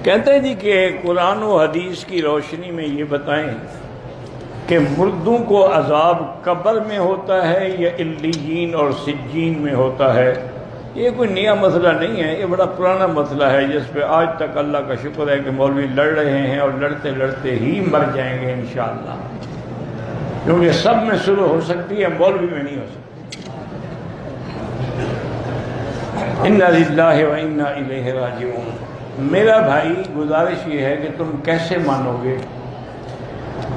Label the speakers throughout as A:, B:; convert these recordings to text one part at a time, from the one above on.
A: کہتے ہیں جی کہ قرآن و حدیث کی روشنی میں یہ بتائیں کہ مردوں کو عذاب قبر میں ہوتا ہے یا علیین اور سجین میں ہوتا ہے۔ یہ کوئی نیا مسئلہ نہیں ہے، یہ بڑا پرانا مسئلہ ہے جس پہ آج تک اللہ کا شکر ہے کہ مولوی لڑ رہے ہیں اور لڑتے لڑتے ہی مر جائیں گے انشاءاللہ، کیونکہ سب میں شروع ہو سکتی ہے، مولوی میں نہیں ہو سکتی۔ انا للہ و انا الیہ راجعون۔ میرا بھائی گزارش یہ ہے کہ تم کیسے مانو گے؟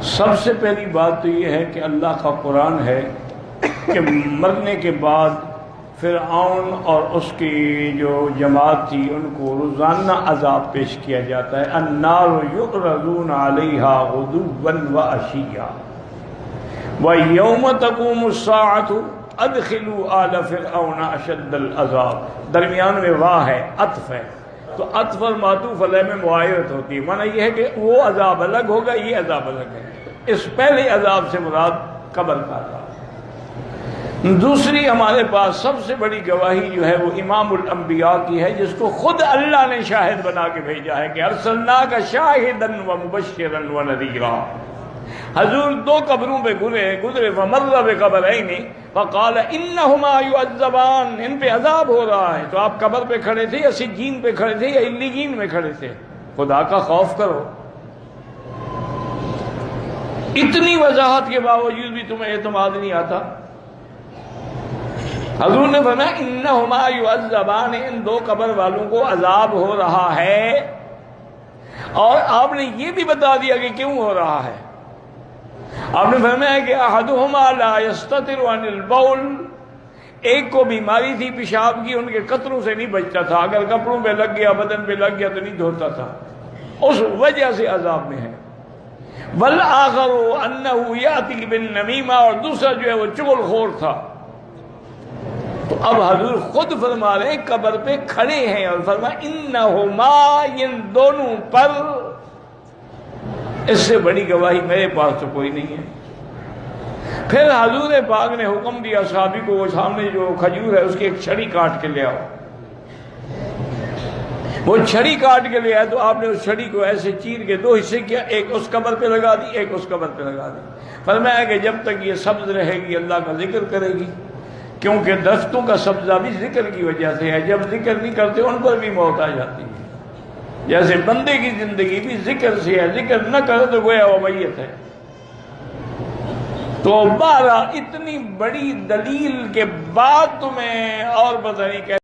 A: سب سے پہلی بات تو یہ ہے کہ اللہ کا قرآن ہے کہ مرنے کے بعد فرعون اور اس کی جو جماعت تھی ان کو روزانہ عذاب پیش کیا جاتا ہے۔ النار یعرضون علیہا غدوا وعشیا ویوم تقوم الساعۃ ادخلوا آل فرعون اشد العذاب۔ درمیان میں واہ ہے، عطف ہے، تو عطف اور معطوف علیہ میں معایرت ہوتی ہے، معنی یہ ہے کہ وہ عذاب الگ ہوگا، یہ عذاب الگ ہے۔ اس پہلے عذاب سے مراد قبر کا عذاب۔ دوسری ہمارے پاس سب سے بڑی گواہی جو ہے وہ امام الانبیاء کی ہے، جس کو خود اللہ نے شاہد بنا کے بھیجا ہے کہ ارسلناک شاہدا ومبشرا ونذیرا۔ حضور دو قبروں پہ گزرے فمر بقبرین فقال انہما یعذبان، ان پہ عذاب ہو رہا ہے۔ تو آپ قبر پہ کھڑے تھے یا سجین پہ کھڑے تھے یا علیین میں کھڑے تھے؟ خدا کا خوف کرو۔ اتنی وضاحت کے باوجود بھی تمہیں اعتماد نہیں آتا۔ حضور نے فرمایا انہما یعذبان، ان دو قبر والوں کو عذاب ہو رہا ہے، اور آپ نے یہ بھی بتا دیا کہ کیوں ہو رہا ہے۔ آپ نے فرمایا کہ احدہما لا یستتر عن البول، ایک کو بیماری تھی پیشاب کی، ان کے قطروں سے نہیں بچتا تھا، اگر کپڑوں پہ لگ گیا بدن پہ لگ گیا تو نہیں دھوتا تھا، اس وجہ سے عذاب میں ہے۔ والآخر انہ یاتی بالنمیمہ، اور دوسرا جو ہے وہ چغل خور تھا۔ تو اب حضور خود فرما رہے ہیں قبر پہ کھڑے ہیں، اور فرمایا انہما، ان دونوں پر، اس سے بڑی گواہی میرے پاس تو کوئی نہیں ہے۔ پھر حضور پاک نے حکم دیا صحابی کو، وہ سامنے جو کھجور ہے اس کی ایک چھڑی کاٹ کے لے آؤ۔ وہ چھڑی کاٹ کے لے آئے تو آپ نے اس چھڑی کو ایسے چیر کے دو حصے کیا، ایک اس قبر پہ لگا دی، ایک اس قبر پہ لگا دی۔ فرمایا کہ جب تک یہ سبز رہے گی اللہ کا ذکر کرے گی، کیونکہ درختوں کا سبزہ بھی ذکر کی وجہ سے ہے، جب ذکر نہیں کرتے ان پر بھی موت آ جاتی ہے۔ جیسے بندے کی زندگی بھی ذکر سے ہے، ذکر نہ کرے تو گویا وہ میت ہے۔ تو بہرحال اتنی بڑی دلیل کے بعد تمہیں اور پتہ نہیں کیا